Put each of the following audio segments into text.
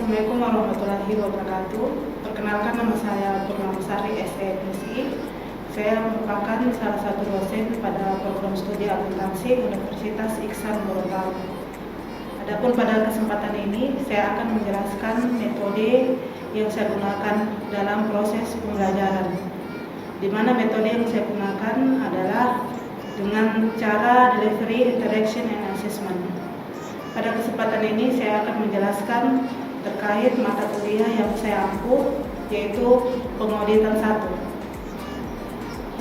Assalamualaikum warahmatullahi wabarakatuh. Perkenalkan, nama saya Purnamasari SEMSI. Saya merupakan salah satu dosen pada program studi akuntansi Universitas Ihsan Gorontalo. Adapun pada kesempatan ini saya akan menjelaskan metode yang saya gunakan dalam proses pembelajaran. Di mana metode yang saya gunakan adalah dengan cara delivery, interaction, and assessment. Pada kesempatan ini saya akan menjelaskan terkait mata kuliah yang saya ampuh, yaitu pengauditan 1.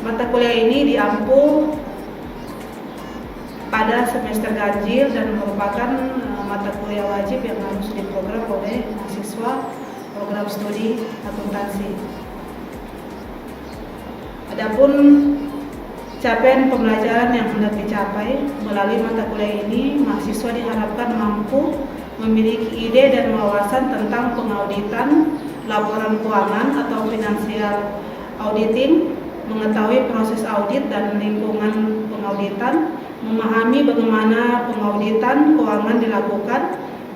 Mata kuliah ini diampuh pada semester ganjil dan merupakan mata kuliah wajib yang harus diprogram oleh mahasiswa program studi akuntansi. Adapun capaian pembelajaran yang hendak dicapai melalui mata kuliah ini, mahasiswa diharapkan mampu memiliki ide dan wawasan tentang pengauditan, laporan keuangan atau financial auditing, mengetahui proses audit dan lingkungan pengauditan, memahami bagaimana pengauditan keuangan dilakukan,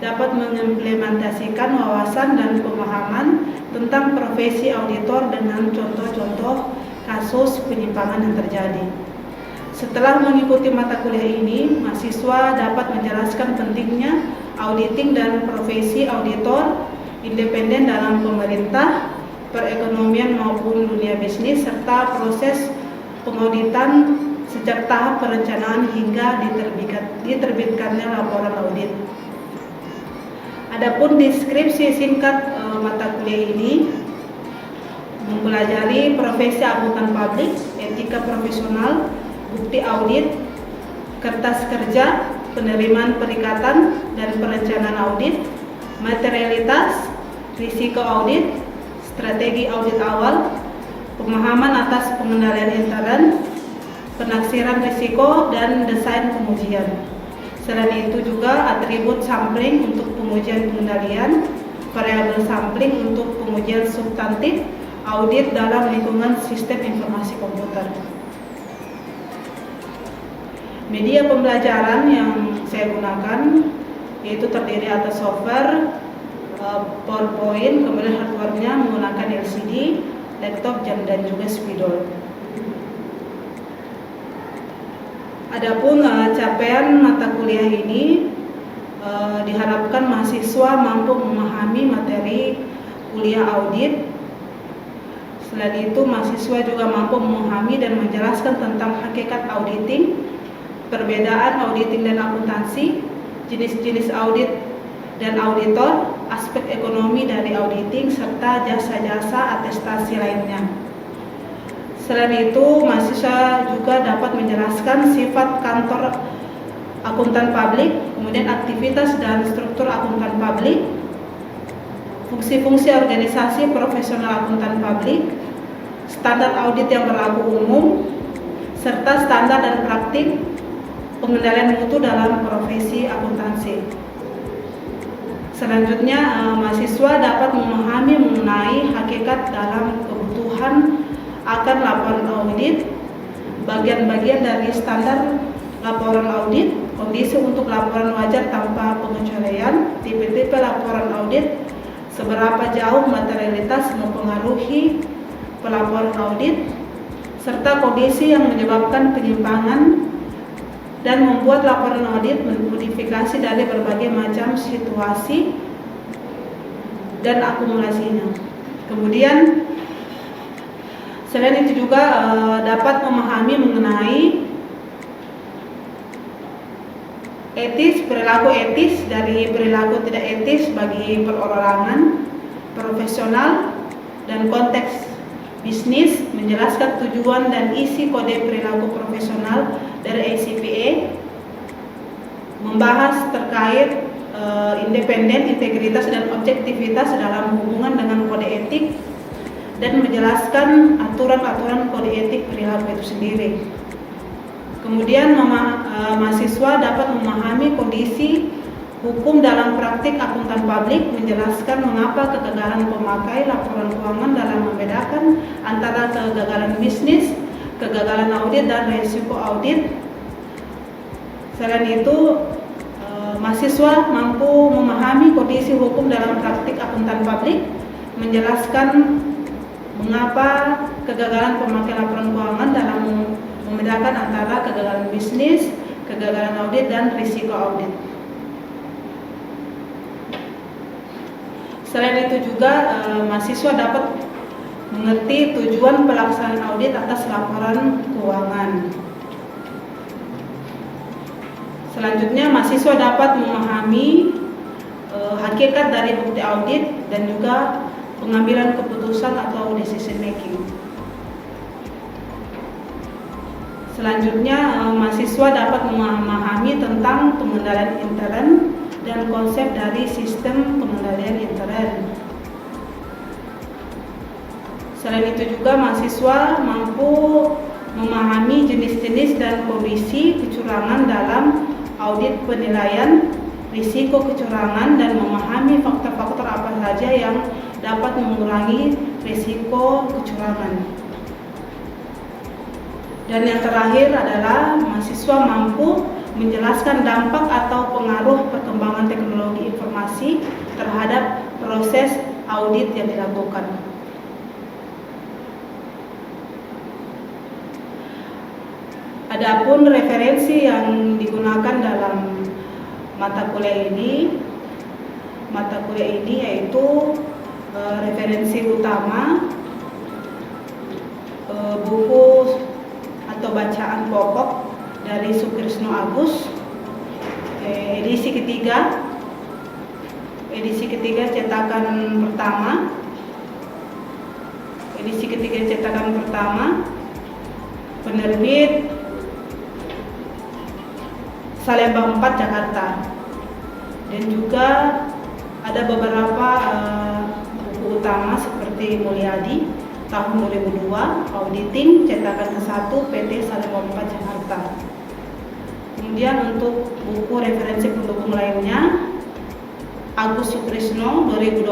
dapat mengimplementasikan wawasan dan pemahaman tentang profesi auditor dengan contoh-contoh kasus penyimpangan yang terjadi. Setelah mengikuti mata kuliah ini, mahasiswa dapat menjelaskan pentingnya auditing dan profesi auditor independen dalam pemerintah, perekonomian maupun dunia bisnis, serta proses pengauditan sejak tahap perencanaan hingga diterbitkannya laporan audit. Adapun deskripsi singkat mata kuliah ini mempelajari profesi akuntan publik, etika profesional, bukti audit, kertas kerja, penerimaan perikatan dan perencanaan audit, materialitas, risiko audit, strategi audit awal, pemahaman atas pengendalian intern, penaksiran risiko, dan desain pengujian. Selain itu juga atribut sampling untuk pengujian pengendalian, variabel sampling untuk pengujian substantif, audit dalam lingkungan sistem informasi komputer. Media pembelajaran yang saya gunakan yaitu terdiri atas software, PowerPoint, kemudian hardware-nya menggunakan LCD, laptop, dan juga spidol. Adapun capaian mata kuliah ini diharapkan mahasiswa mampu memahami materi kuliah audit. Selain itu, mahasiswa juga mampu memahami dan menjelaskan tentang hakikat auditing, perbedaan auditing dan akuntansi, jenis-jenis audit dan auditor, aspek ekonomi dari auditing, serta jasa-jasa atestasi lainnya. Selain itu, mahasiswa juga dapat menjelaskan sifat kantor akuntan publik, kemudian aktivitas dan struktur akuntan publik, fungsi-fungsi organisasi profesional akuntan publik, standar audit yang berlaku umum, serta standar dan praktik pengendalian mutu dalam profesi akuntansi. Selanjutnya, mahasiswa dapat memahami mengenai hakikat dalam kebutuhan akan laporan audit, bagian-bagian dari standar laporan audit, kondisi untuk laporan wajar tanpa pengecualian, tipe-tipe laporan audit, seberapa jauh materialitas mempengaruhi pelaporan audit, serta kondisi yang menyebabkan penyimpangan dan membuat laporan audit modifikasi dari berbagai macam situasi dan akumulasinya. Kemudian selain itu juga dapat memahami mengenai etis, perilaku etis dari perilaku tidak etis bagi perorangan, profesional, dan konteks bisnis, menjelaskan tujuan dan isi kode perilaku profesional dari ACPA, membahas terkait independen, integritas, dan objektivitas dalam hubungan dengan kode etik, dan menjelaskan aturan-aturan kode etik perilaku itu sendiri. Kemudian mahasiswa dapat memahami kondisi hukum dalam praktik akuntan publik, menjelaskan mengapa kegagalan pemakai laporan keuangan dalam membedakan antara kegagalan bisnis, kegagalan audit, dan risiko audit. Selain itu, mahasiswa mampu memahami kondisi hukum dalam praktik akuntan publik, menjelaskan mengapa kegagalan pemakai laporan keuangan dalam membedakan antara kegagalan bisnis, kegagalan audit, dan risiko audit. Selain itu juga mahasiswa dapat mengerti tujuan pelaksanaan audit atas laporan keuangan. Selanjutnya, mahasiswa dapat memahami hakikat dari bukti audit dan juga pengambilan keputusan atau decision making. Selanjutnya, mahasiswa dapat memahami tentang pengendalian intern dan konsep dari sistem pengendalian intern. Selain itu juga mahasiswa mampu memahami jenis-jenis dan kondisi kecurangan dalam audit penilaian risiko kecurangan dan memahami faktor-faktor apa saja yang dapat mengurangi risiko kecurangan. Dan yang terakhir adalah mahasiswa mampu menjelaskan dampak atau pengaruh perkembangan teknologi informasi terhadap proses audit yang dilakukan. Adapun referensi yang digunakan dalam mata kuliah ini yaitu referensi utama, buku atau bacaan pokok dari Sukrisno Agus, edisi ketiga cetakan pertama, penerbit Salemba 4 Jakarta, dan juga ada beberapa buku utama seperti Mulyadi tahun 2002, Auditing cetakan ke-1 PT Salemba 4 Jakarta. Kemudian untuk buku referensi pendukung lainnya, Agus Sukrisno 2012,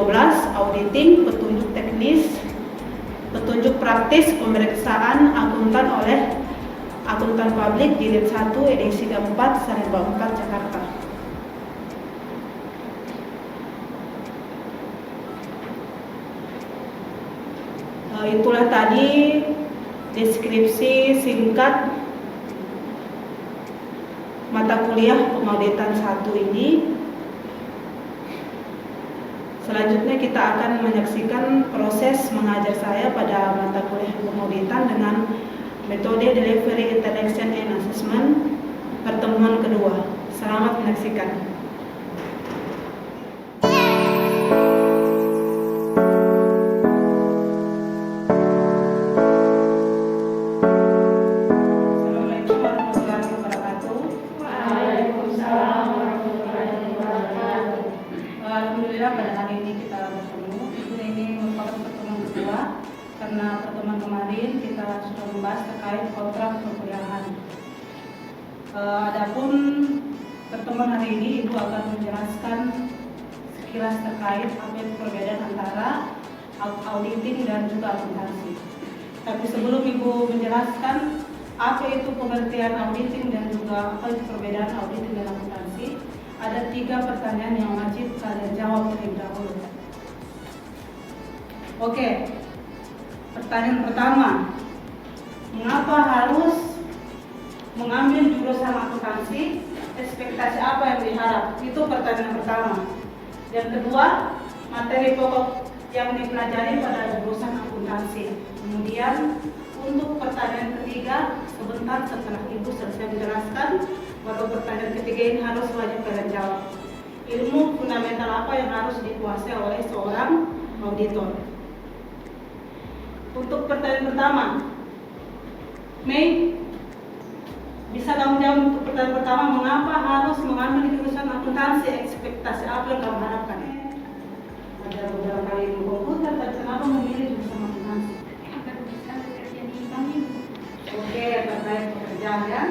Auditing, petunjuk teknis, petunjuk praktis pemeriksaan akuntan oleh akuntan publik jilid 1 edisi keempat Salemba 4 Jakarta. Itulah tadi deskripsi singkat mata kuliah pengauditan 1 ini. Selanjutnya kita akan menyaksikan proses mengajar saya pada mata kuliah pengauditan dengan metode Delivery Interaction and Assessment pertemuan kedua. Selamat menyaksikan. Karena pertemuan kemarin kita sudah membahas terkait kontrak perkuliahan. Adapun pertemuan hari ini Ibu akan menjelaskan sekilas terkait apa itu perbedaan antara auditing dan juga akuntansi. Tapi sebelum Ibu menjelaskan apa itu pengertian auditing dan juga apa itu perbedaan auditing dan akuntansi, ada 3 pertanyaan yang wajib kalian jawab terlebih dahulu. Oke. Pertanyaan pertama, mengapa harus mengambil jurusan akuntansi? Ekspektasi apa yang diharap? Itu pertanyaan pertama. Yang kedua, materi pokok yang dipelajari pada jurusan akuntansi. Kemudian untuk pertanyaan ketiga, sebentar setelah Ibu selesai menjelaskan, baru pertanyaan ketiga ini harus wajib kalian jawab. Ilmu fundamental apa yang harus dikuasai oleh seorang auditor? Untuk pertanyaan pertama, Mei, bisa kamu jawab untuk pertanyaan pertama, mengapa harus mengambil jurusan akuntansi? Ekspektasi apa yang kamu harapkan? Ada beberapa ilmu komputer, tapi kenapa memilih jurusan akuntansi? Agar bisa bekerja di bank. Oke, terkait pekerjaan ya.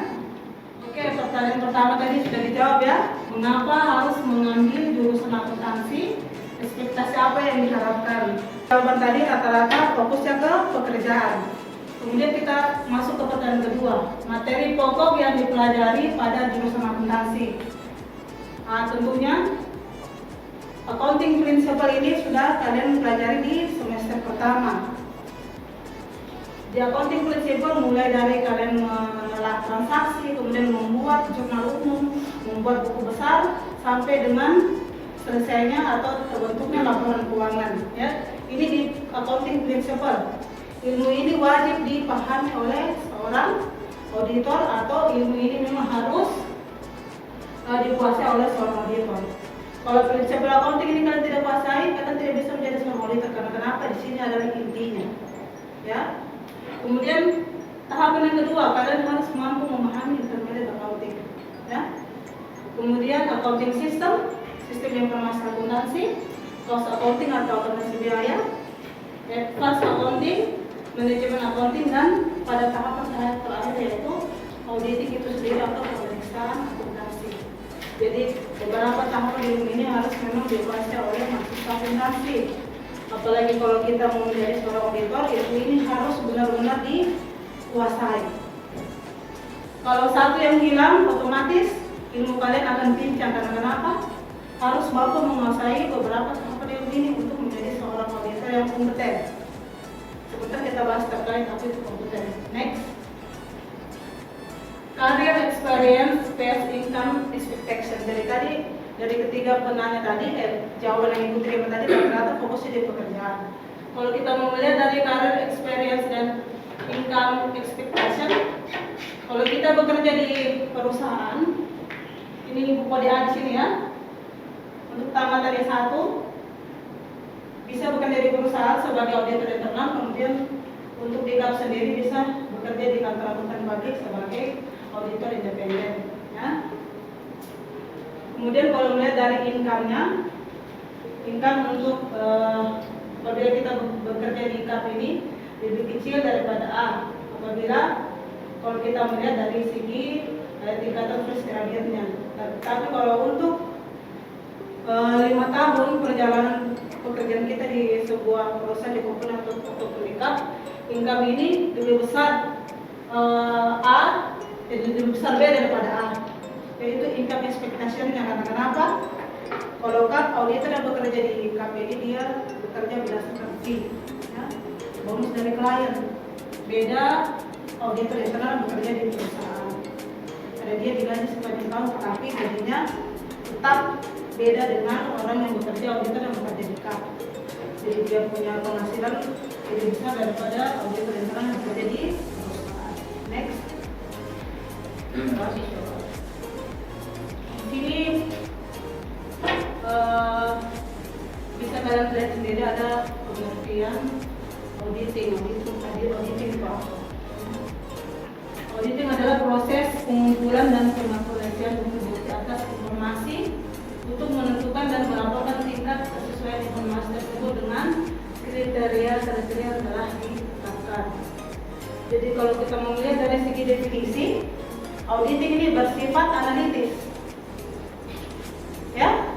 Oke, pertanyaan pertama tadi sudah dijawab ya. Mengapa harus mengambil jurusan akuntansi? Ekspektasi apa yang diharapkan? Jawaban tadi rata-rata fokusnya ke pekerjaan. Kemudian kita masuk ke pertanyaan kedua, materi pokok yang dipelajari pada jurusan akuntansi. Nah, tentunya accounting principle ini sudah kalian pelajari di semester pertama. Di accounting principle mulai dari kalian menelaah transaksi, kemudian membuat jurnal umum, membuat buku besar, sampai dengan selesainya atau terbentuknya laporan keuangan. Ya, ini di accounting principle. Ilmu ini wajib dipahami oleh seorang auditor atau ilmu ini memang harus dikuasai oleh seorang auditor. Kalau prinsip accounting ini kalian tidak kuasai, kalian tidak bisa menjadi seorang auditor. Karena kenapa? Di sini adalah intinya. Ya. Kemudian tahapan yang kedua, kalian harus mampu memahami intermediate accounting. Ya. Kemudian accounting system, sistem informasi akuntansi, cost accounting atau akuntansi biaya, advance accounting, manajemen accounting, dan pada tahapan terakhir yaitu auditing itu sendiri atau pemeriksaan akuntansi. Jadi beberapa tahapan ilmu ini harus memang dikuasai oleh mahasiswa akuntansi. Apalagi kalau kita mau menjadi seorang auditor, ilmu ini harus benar-benar dikuasai. Kalau satu yang hilang, otomatis ilmu kalian akan pincang. Karena kenapa? Harus mampu menguasai beberapa tahapan ilmu ini untuk menjadi seorang auditor yang kompeten. Sebentar kita bahas terkait apa itu kompeten. Next. Career experience based income expectation. Jadi tadi dari ketiga penanya tadi, jawaban yang ibu terima tadi rata-rata fokusnya di pekerjaan. Kalau kita mau melihat dari career experience dan income expectation, kalau kita bekerja di perusahaan, ini buku di sini ya. Untuk tamat dari 1, bisa bekerja di perusahaan sebagai auditor internal, kemudian untuk di GAP sendiri bisa bekerja di kantor akuntan publik sebagai auditor independen. Ya. Kemudian kalau melihat dari income-nya, income untuk apabila kita bekerja di GAP ini lebih kecil daripada A. Apabila kalau kita melihat dari segi tingkatan fresh graduate-nya. Tapi kalau untuk 5 tahun perjalanan pekerjaan kita di sebuah perusahaan di komponen atau peningkat, income ini lebih besar lebih besar B daripada A. Jadi itu income expectation-nya. Karena kenapa? Kalau GAP auditor yang bekerja di GAP ini dia bekerja berdasarkan fee, ya, bonus dari klien. Beda auditor internal bekerja di perusahaan. Ada dia digaji sepanjang tahun, tetapi gajinya tetap beda dengan orang yang bekerja auditor yang bekerja di GAP. Jadi dia punya penghasilan lebih besar daripada auditor internal yang bekerja di perusahaan. Next. Sini bisa kalian lihat sendiri ada pengertian auditing. Auditing itu apa? Auditing adalah proses pengumpulan dan pengakurasian bukti atas informasi untuk menentukan dan melaporkan tingkat kesesuaian informasi tersebut dengan kriteria yang telah ditetapkan. Jadi kalau kita mau melihat dari segi definisi, auditing ini bersifat analitis. Ya,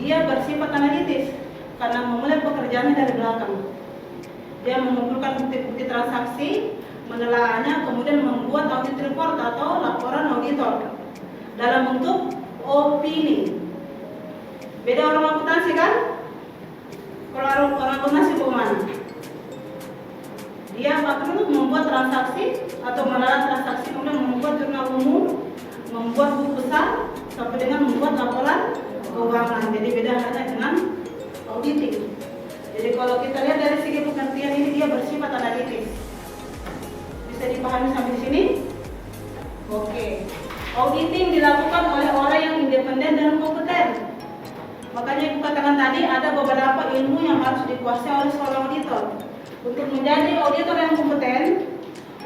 dia bersifat analitis karena memulai pekerjaannya dari belakang. Dia mengumpulkan bukti-bukti transaksi, menelaahnya, kemudian membuat audit report atau laporan auditor dalam bentuk opini. Beda orang akuntansi kan? Kalau orang akuntansi bagaimana? Dia perlu membuat transaksi atau menelaah transaksi, kemudian membuat jurnal umum, membuat buku besar, sampai dengan membuat laporan keuangan. Jadi beda halnya dengan auditing. Jadi kalau kita lihat dari segi pengertian ini, dia bersifat analitis. Bisa dipahami sampai di sini? Oke. Auditing dilakukan oleh orang yang independen dan kompeten. Makanya ibu katakan tadi ada beberapa ilmu yang harus dikuasai oleh seorang auditor. Untuk menjadi auditor yang kompeten,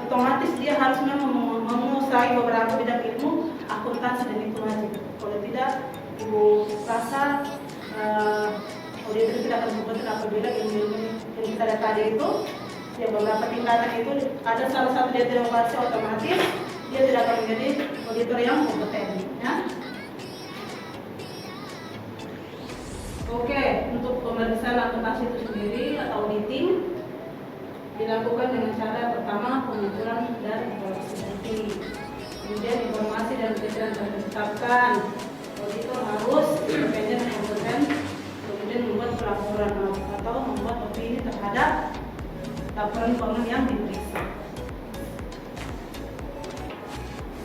otomatis dia harus menguasai beberapa bidang ilmu akuntansi, dan itu wajib. Kalau tidak, ibu rasa auditor tidak akan kompeten apabila ilmu yang kita lihat tadi itu, ya beberapa tingkatan itu ada salah satu dia tidak menguasai, otomatis dia tidak akan menjadi auditor yang kompeten. Ya. Oke, untuk pemeriksaan akuntansi itu sendiri atau auditing dilakukan dengan cara pertama pengumpulan dan evaluasi bukti, kemudian informasi dan kriteria yang ditetapkan. Auditor harus ada laporan keuangan yang diperiksa.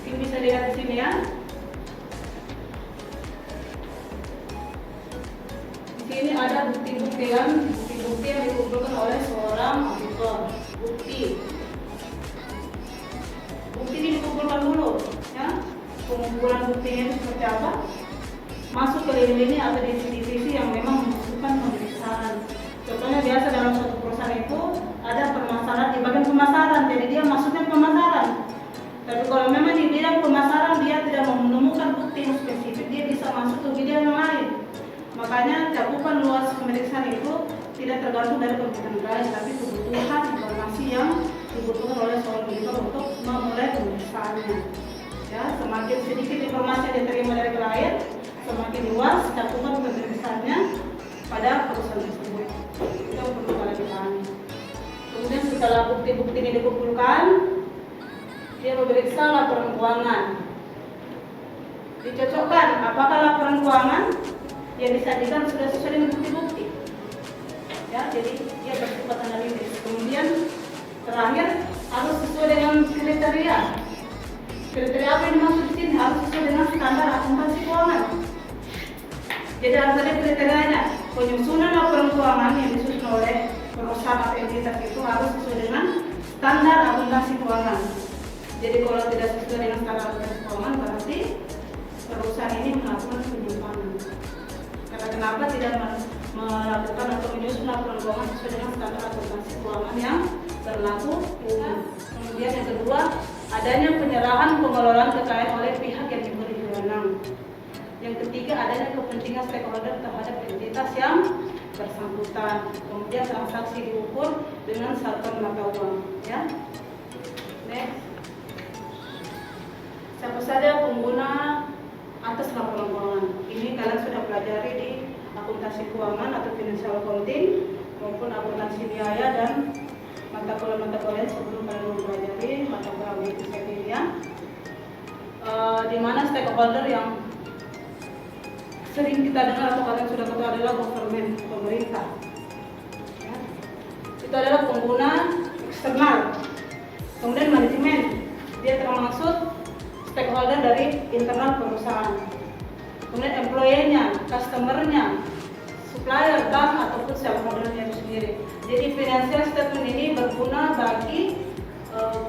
Ini bisa dilihat di sini ya. Di sini ada bukti-bukti yang dikumpulkan oleh seorang auditor. Bukti ini dikumpulkan dulu, ya. Pengumpulan buktinya itu seperti apa? Masuk ke lini-lini atau divisi yang memang membutuhkan pemeriksaan. Contohnya biasa dalam suatu perusahaan itu ada permasalahan di bagian pemasaran, jadi dia masuknya pemasaran. Tapi kalau memang di bidang pemasaran dia tidak menemukan bukti yang spesifik, dia bisa masuk ke bidang yang lain. Makanya cakupan luas pemeriksaan itu tidak tergantung dari kompetensi lain, tapi kebutuhan informasi yang dibutuhkan oleh seorang auditor untuk memulai pemeriksaannya. Ya, semakin sedikit informasi yang diterima dari klien, semakin luas cakupan pemeriksaannya pada perusahaan tersebut. Itu yang perlu kalian pahami. Kemudian setelah bukti-bukti ini dikumpulkan, dia memeriksa laporan keuangan. Dicocokkan apakah laporan keuangan yang disajikan sudah sesuai dengan bukti-bukti. Ya, jadi dia bersifat analitis. Kemudian terakhir harus sesuai dengan kriteria. Kriteria apa yang dimaksud di sini? Harus sesuai dengan standar akuntansi keuangan. Jadi harus ada kriterianya. Penyusunan laporan keuangan yang disusun oleh perusahaan atau entitas itu harus sesuai dengan standar akuntansi keuangan. Jadi kalau tidak sesuai dengan standar akuntansi keuangan, berarti perusahaan ini melakukan penyimpangan. Karena kenapa tidak melakukan atau menyusun laporan keuangan sesuai dengan standar akuntansi keuangan yang berlaku umum. Kemudian yang kedua, adanya penyerahan pengelolaan kekayaan oleh pihak yang diberi wewenang. Yang ketiga, adanya kepentingan stakeholder terhadap entitas yang bersangkutan. Kemudian transaksi diukur dengan satuan mata uang. Ya. Next. Siapa saja pengguna atas laporan keuangan? Ini kalian sudah pelajari di akuntansi keuangan atau financial accounting maupun akuntansi biaya dan mata kuliah sebelum kalian mempelajari mata kuliah audit ini. Di mana stakeholder yang sering kita dengar atau kalian sudah ketahui adalah government, pemerintah. Ya. Itu adalah pengguna eksternal. Kemudian manajemen, dia termasuk stakeholder dari internal perusahaan. Kemudian employee-nya, customer-nya, supplier, bank ataupun shareholder-nya itu sendiri. Jadi financial statement ini berguna bagi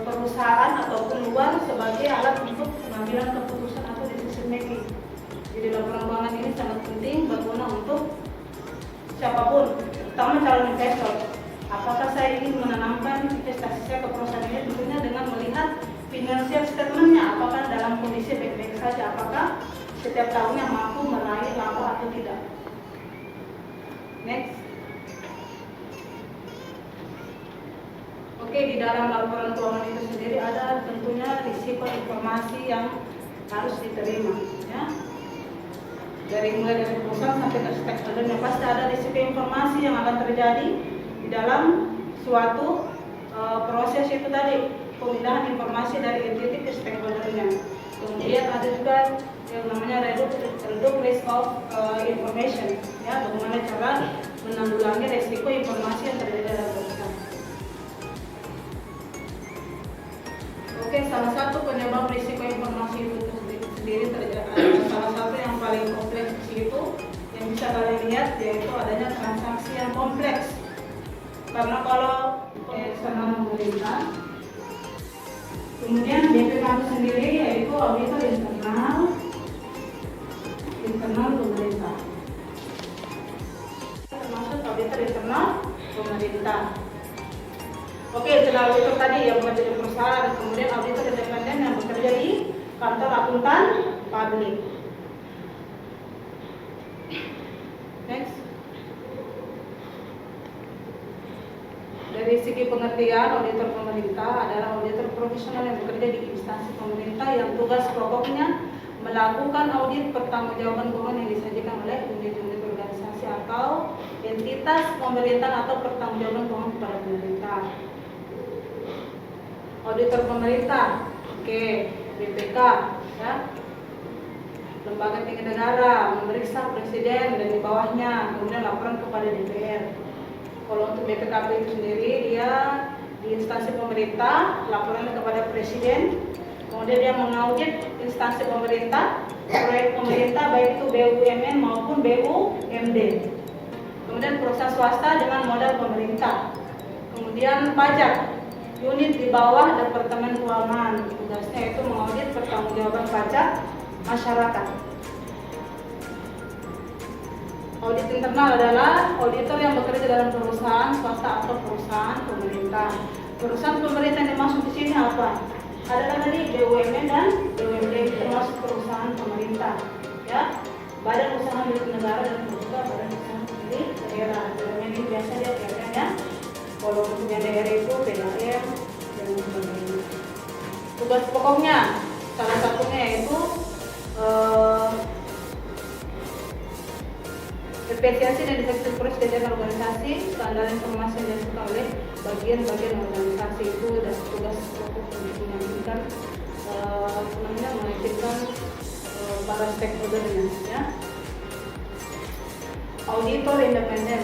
perusahaan ataupun luar sebagai alat untuk pengambilan keputusan atau decision making. Jadi laporan keuangan ini sangat penting, berguna untuk siapapun, terutama calon investor. Apakah saya ingin menanamkan investasi saya ke perusahaan ini? Tentunya dengan melihat financial statement-nya, apakah dalam kondisi baik-baik saja, apakah setiap tahunnya mampu meraih laba atau tidak. Next. Oke, di dalam laporan keuangan itu sendiri ada tentunya risiko informasi yang harus diterima. Ya. Mulai dari perusahaan sampai ke stakeholder, pasti ada risiko informasi yang akan terjadi di dalam suatu proses itu tadi, pemindahan informasi dari entity ke stakeholdernya. Kemudian ada juga yang namanya reduce risk of information, ya, bagaimana cara menanggulangi risiko informasi yang terjadi dalam perusahaan. Oke, salah satu penyebab risiko informasi itu sendiri terjadi, salah satu yang paling kompleks itu yang bisa kalian lihat yaitu adanya transaksi yang kompleks. Karena kalau eksternal pemerintah, kemudian BPK itu sendiri yaitu auditor internal pemerintah, termasuk auditor internal pemerintah. Oke, setelah auditor tadi yang bekerja di perusahaan, kemudian auditor independen yang bekerja di kantor akuntan publik. Next. Dari segi pengertian, auditor pemerintah adalah auditor profesional yang bekerja di instansi pemerintah yang tugas pokoknya melakukan audit pertanggungjawaban keuangan yang disajikan oleh unit-unit organisasi atau entitas pemerintahan atau pertanggungjawaban keuangan kepada pemerintah. Auditor pemerintah, oke, BPK, ya, lembaga tinggi negara, memeriksa presiden dan di bawahnya, kemudian laporan kepada DPR. Kalau untuk BPKP itu sendiri dia di instansi pemerintah, laporan kepada presiden, kemudian dia mengaudit instansi pemerintah, proyek pemerintah baik itu BUMN maupun BUMD. Kemudian perusahaan swasta dengan modal pemerintah. Kemudian pajak, unit di bawah Departemen Keuangan, tugasnya itu mengaudit pertanggungjawaban pajak masyarakat. Audit internal adalah auditor yang bekerja dalam perusahaan swasta atau perusahaan pemerintah. Perusahaan pemerintah yang dimaksud di sini apa? Adalah tadi BUMN dan BUMD, termasuk perusahaan pemerintah, ya, badan usaha milik negara dan juga badan usaha milik daerah. BUMN ini biasa dia kaitannya, kalau punya daerah itu PDAM dan sebagainya. Tugas pokoknya salah satunya yaitu spesiasi dan efektif persetujuan organisasi, standar informasi yang dilakukan oleh bagian-bagian organisasi itu dan tugas pokok untuk menyampaikan mengajukan para stakeholdernya, ya. Auditor independen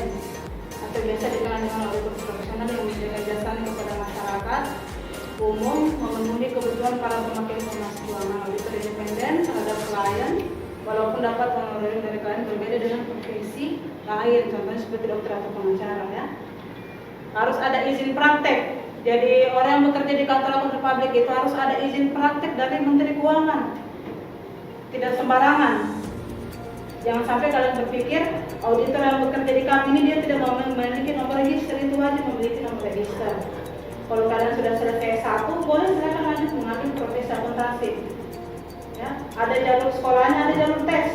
atau biasa dikenal dengan auditor profesional yang memberikan jasa kepada masyarakat umum memenuhi kebutuhan para pemakai informasi keuangan. Auditor independen terhadap klien, walaupun dapat honorer dari klien berbeda dengan profesi lain, contohnya seperti dokter atau pengacara, ya. Harus ada izin praktek. Jadi orang yang bekerja di kantor akuntan publik itu harus ada izin praktek dari Menteri Keuangan. Tidak sembarangan. Jangan sampai kalian berpikir auditor yang bekerja di kami ini dia tidak memiliki nomor register, itu wajib memiliki nomor register. Kalau kalian sudah selesai satu, boleh silakan lanjut mengambil profesi akuntansi. Ya, ada jalur sekolahnya, ada jalur tes.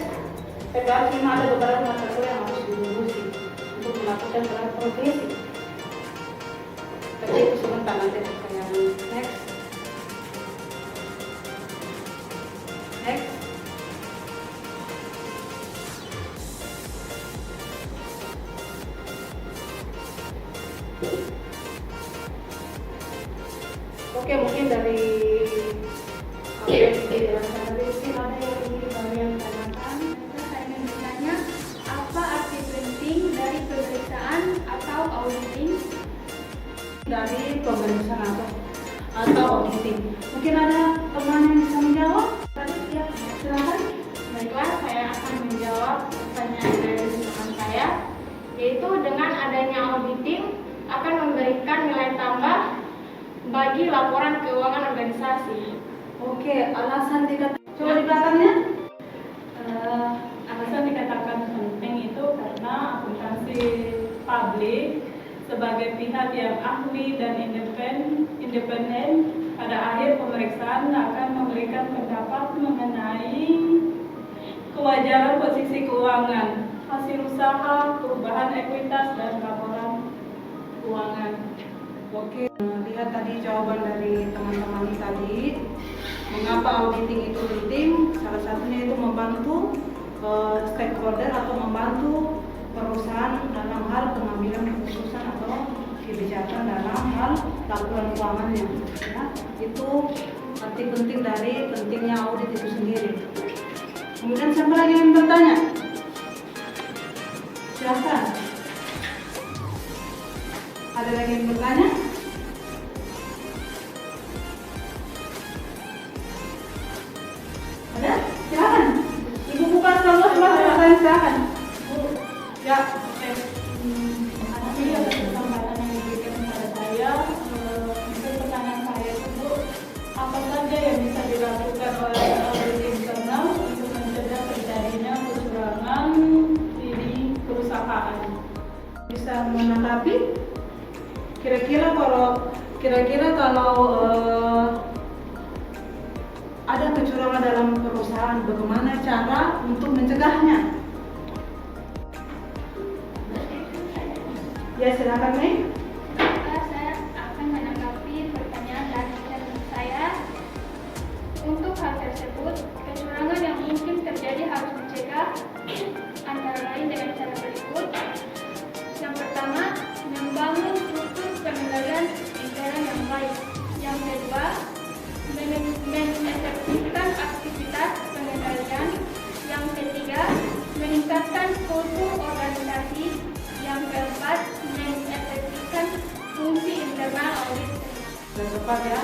Tapi harus memang ada beberapa mata kuliah yang harus dilulusi untuk melakukan beberapa profesi. Tapi itu sebentar nanti pertanyaan. Next. Next. Oke, mungkin dari apa yang dijelaskan tadi, mungkin ada yang ingin kalian tanyakan. Saya ingin bertanya, apa arti penting dari pemeriksaan atau auditing? Dari pemeriksaan atau auditing. Mungkin ada teman yang bisa menjawab? Ya, silakan. Baiklah, saya akan menjawab pertanyaan dari teman saya, yaitu dengan adanya auditing akan memberikan nilai tambah bagi laporan keuangan organisasi. Oke, alasan dikatakan coba di belakangnya. Alasan dikatakan penting itu karena akuntansi publik sebagai pihak yang ahli dan independen pada akhir pemeriksaan akan memberikan pendapat mengenai kewajaran posisi keuangan, hasil usaha, perubahan ekuitas, dan laporan keuangan. Oke, lihat tadi jawaban dari teman-teman tadi. Mengapa auditing itu penting? Salah satunya itu membantu stakeholder atau membantu perusahaan dalam hal pengambilan keputusan atau kebijakan dalam hal laporan keuangannya. Ya, itu arti penting dari pentingnya audit itu sendiri. Kemudian siapa lagi yang bertanya? Silakan. Ada lagi yang bertanya? Ada? Silakan. Ibu buka selalu silakan. Ya. Makasih atas kesempatan yang diberikan kepada saya. Untuk pertanyaan saya itu, apa saja yang bisa dilakukan oleh audit internal untuk mencegah terjadinya kecurangan di perusahaan? Bisa menanggapi? Kira-kira kalau ada kecurangan dalam perusahaan, bagaimana cara untuk mencegahnya? Ya, silakan, Mei. Saya akan menanggapi pertanyaan dari teman saya. Untuk hal tersebut, kecurangan yang mungkin terjadi harus dicegah antara lain dengan cara berikut. Yang pertama, membangun struktur pengendalian anggaran yang baik. Yang kedua, mengefektifkan aktivitas pengendalian. Yang ketiga, meningkatkan kultur organisasi. Yang keempat, tepat ya.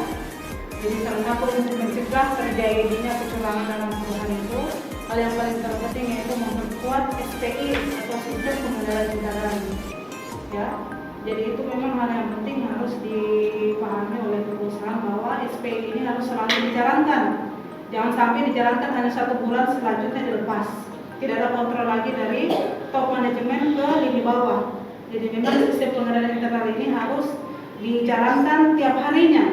Jadi salah satu untuk mencegah terjadinya kecurangan dalam perusahaan itu, hal yang paling terpenting yaitu memperkuat SPI atau sistem pengendalian kendaraan. Ya, jadi itu memang hal yang penting harus dipahami oleh perusahaan bahwa SPI ini harus selalu dijalankan. Jangan sampai dijalankan hanya 1 bulan selanjutnya dilepas. Tidak ada kontrol lagi dari top manajemen ke lini bawah. Jadi memang sistem pengendalian internal ini harus dijalankan tiap harinya.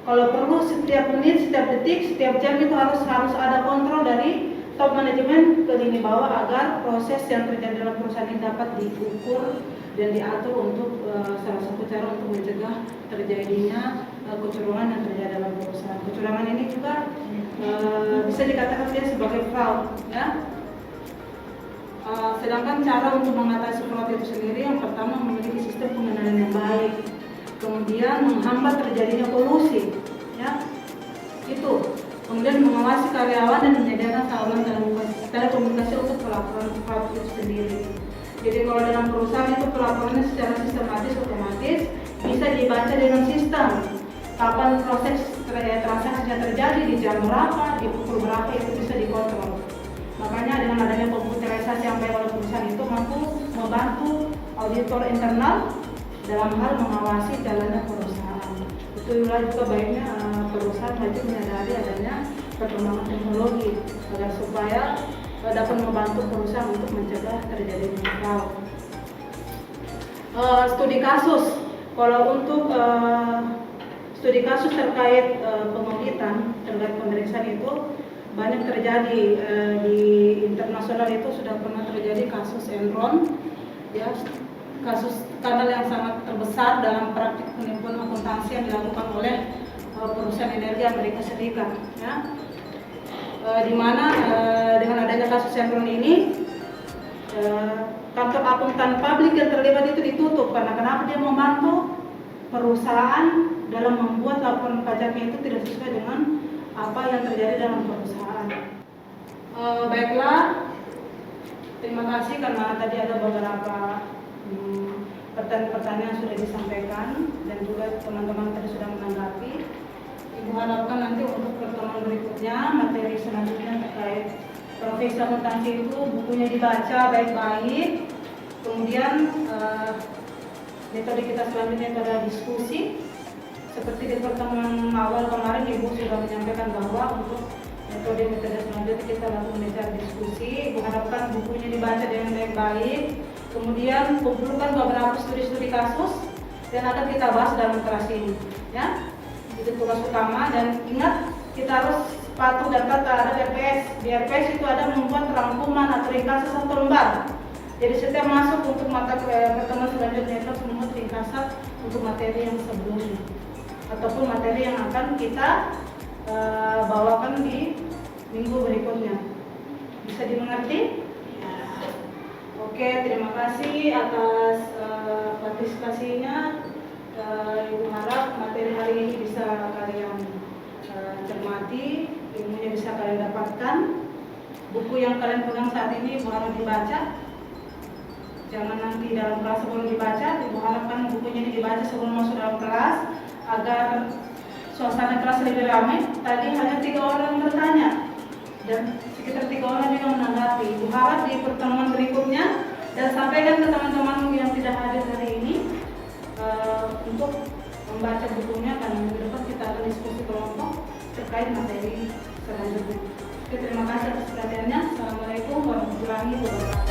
Kalau perlu setiap menit, setiap detik, setiap jam itu harus ada kontrol dari top manajemen ke lini bawah agar proses yang terjadi dalam perusahaan ini dapat diukur dan diatur untuk salah satu cara untuk mencegah terjadinya kecurangan yang terjadi dalam perusahaan. Kecurangan ini juga bisa dikatakan dia sebagai fraud, ya. Sedangkan cara untuk mengatasi fraud itu sendiri, yang pertama memiliki sistem pengendalian yang baik, kemudian menghambat terjadinya kolusi, ya. Itu. Kemudian mengawasi karyawan dan menyediakan saluran telekomunikasi untuk pelaporan fraud itu sendiri. Jadi kalau dalam perusahaan itu pelaporannya secara sistematis otomatis bisa dibaca dengan sistem. Kapan proses transaksinya terjadi, di jam berapa, di pukul berapa, itu bisa dikontrol. Makanya dengan adanya komputerisasi yang baik oleh perusahaan itu mampu membantu auditor internal dalam hal mengawasi jalannya perusahaan. Itulah juga baiknya perusahaan wajib menyadari adanya perkembangan teknologi agar supaya dapat membantu perusahaan untuk mencegah terjadinya fraud. Studi kasus, kalau untuk studi kasus terkait pengauditan, terkait pemeriksaan itu banyak terjadi di internasional. Itu sudah pernah terjadi kasus Enron, ya, kasus skandal yang sangat terbesar dalam praktik penipuan akuntansi yang dilakukan oleh perusahaan energi Amerika Serikat, ya. Di mana dengan adanya kasus Enron ini kantor akuntan publik yang terlibat itu ditutup karena kenapa? Dia membantu perusahaan dalam membuat laporan pajaknya itu tidak sesuai dengan apa yang terjadi dalam perusahaan. Baiklah, terima kasih karena tadi ada beberapa pertanyaan-pertanyaan yang sudah disampaikan dan juga teman-teman tadi sudah menanggapi. Ibu harapkan nanti untuk pertemuan berikutnya, materi selanjutnya terkait profesi akuntansi itu bukunya dibaca baik-baik. Kemudian metode kita selanjutnya adalah diskusi. Seperti di pertemuan awal kemarin Ibu sudah menyampaikan bahwa untuk metode selanjutnya kita lakukan bicara diskusi. Ibu harapkan bukunya dibaca dengan baik-baik. Kemudian kumpulkan beberapa studi-studi kasus dan akan kita bahas dalam kelas ini, ya. Itu tugas utama, dan ingat kita harus patuh dan taat terhadap RPS. Di RPS itu ada membuat rangkuman atau ringkasan 1 lembar. Jadi setiap masuk untuk mata pertemuan selanjutnya itu harus membuat ringkasan untuk materi yang sebelumnya ataupun materi yang akan kita bawakan di minggu berikutnya. Bisa dimengerti? Oke, terima kasih atas partisipasinya. Ibu harap materi hari ini bisa kalian cermati, ilmunya bisa kalian dapatkan. Buku yang kalian pegang saat ini Ibu harap dibaca. Jangan nanti dalam kelas sebelum dibaca. Ibu harapkan bukunya ini dibaca sebelum masuk dalam kelas agar suasana kelas lebih ramai. Tadi hanya 3 orang bertanya dan sekitar 3 orang juga menanggapi. Ibu harap di pertemuan berikutnya dan sampaikan ke teman-teman yang tidak hadir hari ini untuk membaca bukunya, karena minggu depan kita akan diskusi kelompok terkait materi selanjutnya. Oke, terima kasih atas perhatiannya. Assalamualaikum warahmatullahi wabarakatuh.